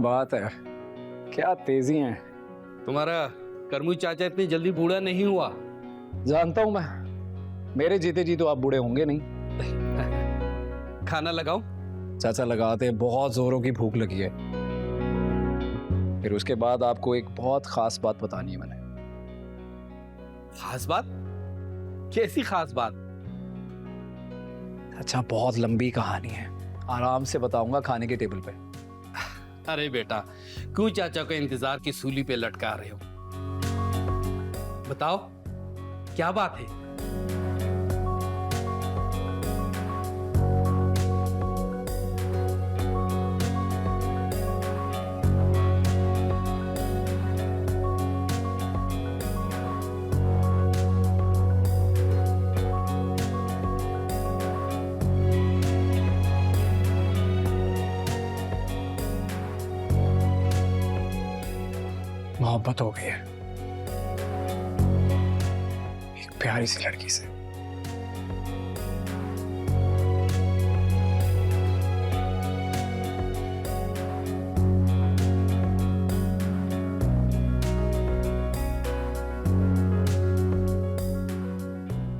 बात है, क्या तेजी है। तुम्हारा करमू चाचा इतनी जल्दी बूढ़ा नहीं हुआ। जानता हूं मैं, मेरे जीते जी तो आप बूढ़े होंगे नहीं। खाना लगाऊं? चाचा लगाते, बहुत जोरों की भूख लगी है। फिर उसके बाद आपको एक बहुत खास बात बतानी है मैंने। खास बात? कैसी खास बात? अच्छा, बहुत लंबी कहानी है, आराम से बताऊंगा खाने के टेबल पे। अरे बेटा, क्यों चाचा को इंतजार की सूली पे लटका रहे हो? बताओ, क्या बात है? मोहब्बत हो गई है एक प्यारी सी लड़की से।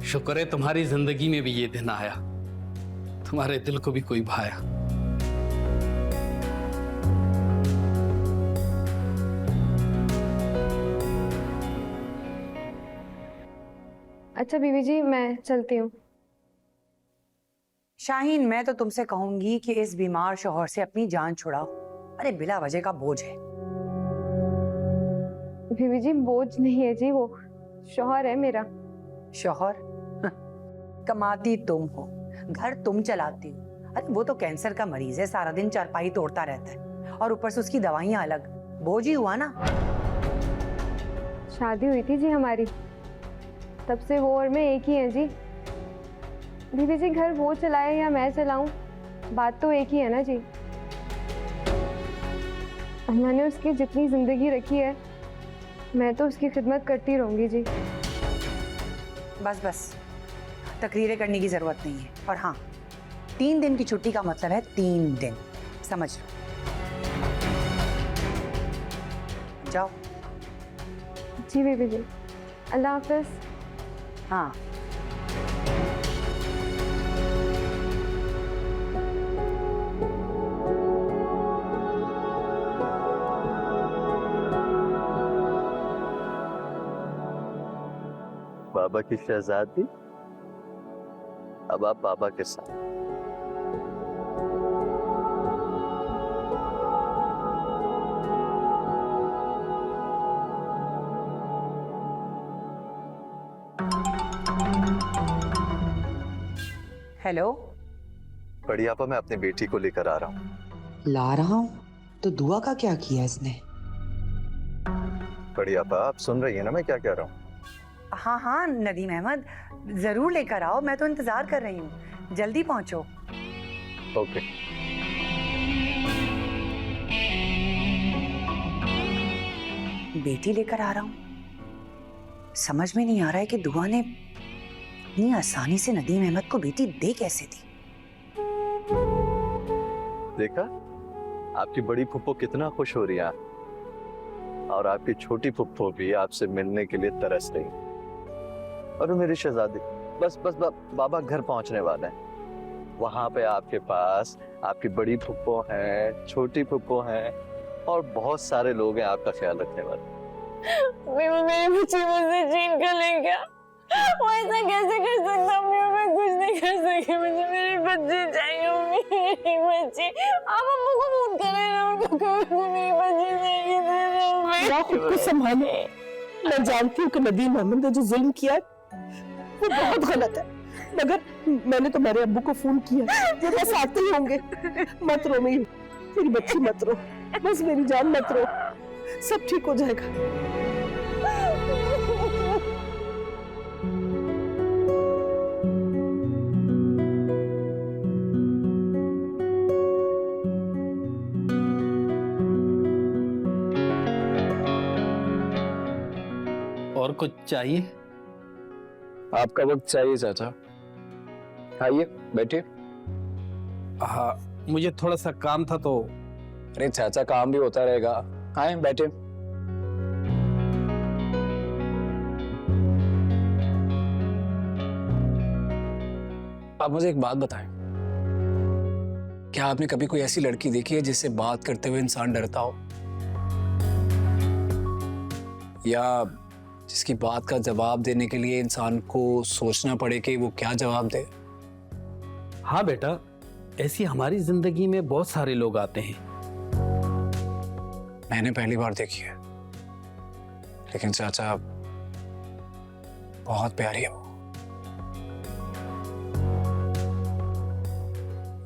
शुक्र है तुम्हारी जिंदगी में भी ये दिन आया, तुम्हारे दिल को भी कोई भाया। अच्छा बीवी जी, मैं चलती हूँ। शाहीन, मैं तो तुमसे कहूंगी कि इस बीमार शौहर से अपनी जान छुड़ाओ। अरे बिला वजह का बोझ है। बीवी जी, बोझ नहीं है जी, वो शौहर है मेरा। शौहर? कमाती तुम हो, घर तुम चलाती हो। अरे वो तो कैंसर का मरीज है, सारा दिन चारपाई तोड़ता रहता है, और ऊपर से उसकी दवाइयां अलग। बोझ ही हुआ ना। शादी हुई थी जी हमारी, तब से वो और मैं एक ही हैं जी। बीवी जी, घर वो चलाए या मैं चलाऊं, बात तो एक ही है ना जी। अल्लाह ने उसकी जितनी जिंदगी रखी है, मैं तो उसकी खिदमत करती रहूंगी जी। बस बस, तकरीरें करने की जरूरत नहीं है। और हाँ, 3 दिन की छुट्टी का मतलब है 3 दिन, समझ लो। जाओ। जी बीवी जी, अल्लाह हाफिज। हाँ। बाबा की शहजादी, अब आप बाबा के साथ। हेलो। बड़ी आपा, मैं अपनी बेटी को लेकर आ रहा हूँ। ला रहा हूँ तो दुआ का क्या किया इसने? बड़ी आपा, आप सुन रही है ना मैं क्या कह रहा हूँ? हाँ हाँ नदीम अहमद, जरूर लेकर आओ, मैं तो इंतजार कर रही हूँ। जल्दी पहुंचो। ओके। बेटी लेकर आ रहा हूँ। समझ में नहीं आ रहा है कि दुआ ने इतनी आसानी से नदीम अहमद को बेटी दे कैसे दी। देखा, आपकी बड़ी फुप्पो कितना खुश हो रही है, और आपकी छोटी फुप्पो भी आपसे मिलने के लिए तरस रही। और मेरी शहजादी, बस बस बाबा घर पहुंचने वाले हैं। वहां पे आपके पास आपकी बड़ी फुप्पो हैं, छोटी फुप्पो हैं, और बहुत सारे लोग हैं आपका ख्याल रखने वाले। मेरे बच्चे मुझसे छीन कर ले गया, वो ऐसा कैसे कर सकता? मैं कुछ नहीं कर सकी, मुझे मेरे बच्चे चाहिए। मेरे बच्चे, आप अम्मू को फोन करें ना, उनको कहो मेरे बच्चे चाहिए। खुद को संभाले। मैं जानती हूँ कि नदीम अहमद ने जो जुल्म किया वो बहुत गलत है, मगर मैंने तो मेरे अब्बू को फोन किया, वो बस आते ही होंगे। मत रो मेरी बच्ची, मत रो, बस मेरी जान मत रो, सब ठीक हो जाएगा। और कुछ चाहिए? आपका वक्त चाहिए चाचा, आइए बैठिए। हाँ, मुझे थोड़ा सा काम था तो अरे चाचा, काम भी होता रहेगा। आए बैठे। आप मुझे एक बात बताएं, क्या आपने कभी कोई ऐसी लड़की देखी है जिससे बात करते हुए इंसान डरता हो, या जिसकी बात का जवाब देने के लिए इंसान को सोचना पड़े कि वो क्या जवाब दे? हाँ बेटा, ऐसी हमारी जिंदगी में बहुत सारे लोग आते हैं। मैंने पहली बार देखी है, लेकिन चाचा बहुत प्यारी है वो।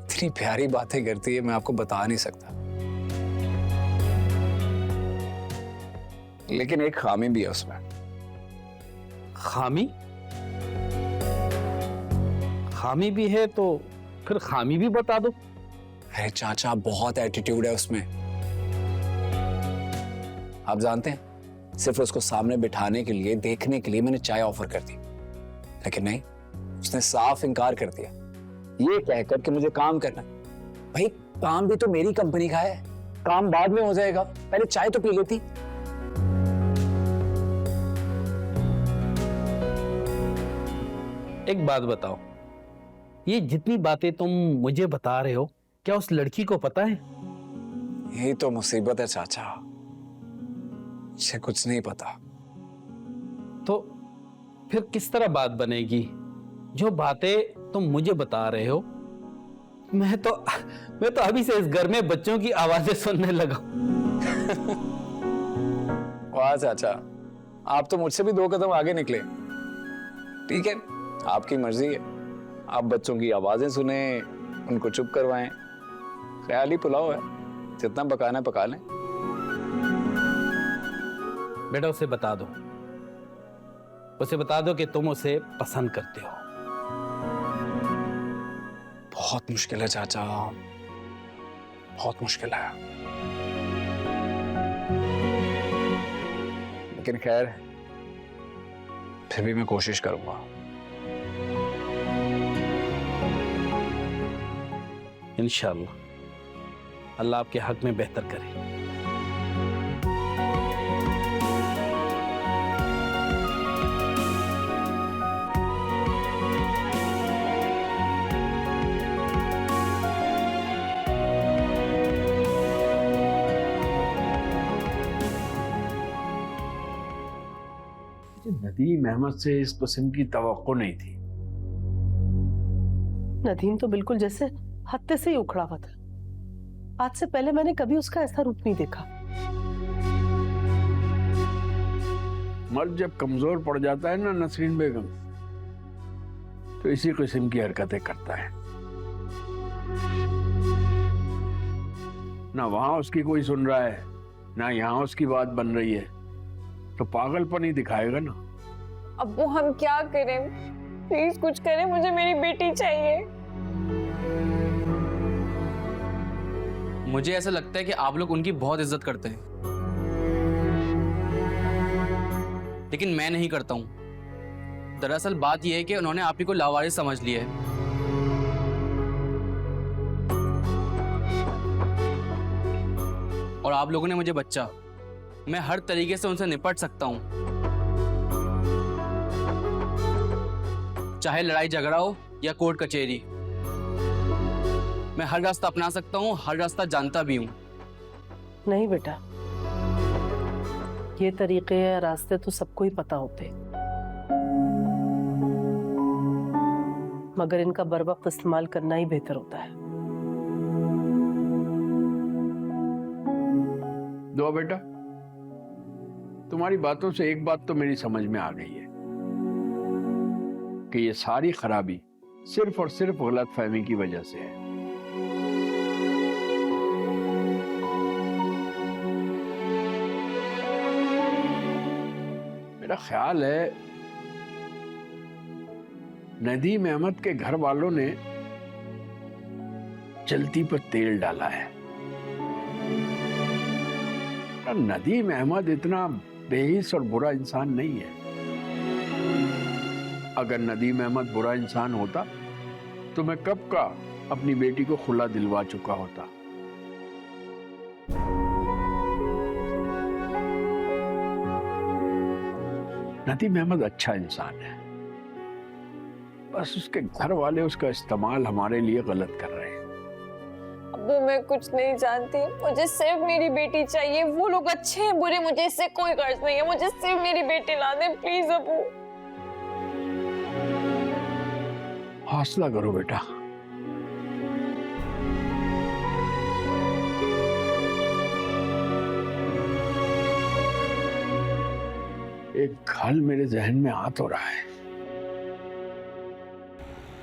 इतनी प्यारी बातें करती है, मैं आपको बता नहीं सकता। लेकिन एक खामी भी है उसमें। खामी? खामी भी है तो फिर खामी भी बता दो। अरे चाचा, बहुत एटीट्यूड है उसमें। आप जानते हैं, सिर्फ उसको सामने बिठाने के लिए, देखने के लिए मैंने चाय ऑफर कर दी, लेकिन नहीं, उसने साफ इनकार कर दिया, ये कहकर कि मुझे काम करना है। भाई, काम भी तो मेरी कंपनी का है, काम बाद में हो जाएगा, पहले चाय तो पी लेती। एक बात बताओ, ये जितनी बातें तुम मुझे बता रहे हो, क्या उस लड़की को पता है? यही तो मुसीबत है चाचा, मुझे कुछ नहीं पता। तो फिर किस तरह बात बनेगी? जो बातें तुम मुझे बता रहे हो, मैं तो अभी से इस घर में बच्चों की आवाजें सुनने लगा। वाह चाचा, आप तो मुझसे भी 2 कदम आगे निकले। ठीक है, आपकी मर्जी है, आप बच्चों की आवाजें सुने, उनको चुप करवाएं, ख्याली पुलाव है, जितना पकाना है पका लें। बेटा, उसे बता दो कि तुम उसे पसंद करते हो। बहुत मुश्किल है चाचा, बहुत मुश्किल है, लेकिन खैर, फिर भी मैं कोशिश करूंगा। इंशाअल्लाह अल्लाह आपके हक में बेहतर करे। नदीम अहमद से इस किस्म की तवक्को नहीं थी। नदीम तो बिल्कुल जैसे हत्ते से ही उखड़ा हुआ था। आज से पहले मैंने कभी उसका ऐसा रूप नहीं देखा। मर्द जब कमजोर पड़ जाता है ना नसरीन बेगम, तो इसी किस्म की हरकतें करता है। ना वहां उसकी कोई सुन रहा है, ना यहाँ उसकी बात बन रही है, तो पागलपन ही दिखाएगा ना। अब वो हम क्या करें? प्लीज कुछ करें, मुझे मेरी बेटी चाहिए। मुझे ऐसा लगता है कि आप लोग उनकी बहुत इज्जत करते हैं, लेकिन मैं नहीं करता हूं। दरअसल बात यह है कि उन्होंने आप ही को लावारिस समझ लिया है। और आप लोगों ने मुझे बच्चा, मैं हर तरीके से उनसे निपट सकता हूं, चाहे लड़ाई झगड़ा हो या कोर्ट कचहरी। मैं हर रास्ता अपना सकता हूं, हर रास्ता जानता भी हूं। नहीं बेटा, ये तरीके या रास्ते तो सबको ही पता होते, मगर इनका बर वक्त इस्तेमाल करना ही बेहतर होता है। दो बेटा, तुम्हारी बातों से एक बात तो मेरी समझ में आ गई है कि ये सारी खराबी सिर्फ और सिर्फ गलतफहमी की वजह से है। मेरा ख्याल है नदीम अहमद के घर वालों ने चलती पर तेल डाला है। नदीम अहमद इतना बेहिस और बुरा इंसान नहीं है। अगर नदीम अहमद बुरा इंसान होता तो मैं कब का अपनी बेटी को खुला दिलवा चुका होता। नदीम अहमद अच्छा इंसान है, बस उसके घर वाले उसका इस्तेमाल हमारे लिए गलत कर रहे हैं। अबू मैं कुछ नहीं जानती, मुझे सिर्फ मेरी बेटी चाहिए। वो लोग अच्छे हैं बुरे मुझे इससे कोई गर्ज नहीं है, मुझे सिर्फ मेरी बेटी ला दे प्लीज अबू। हौसला करो बेटा। एक ख्याल मेरे जहन में आ तो रहा है।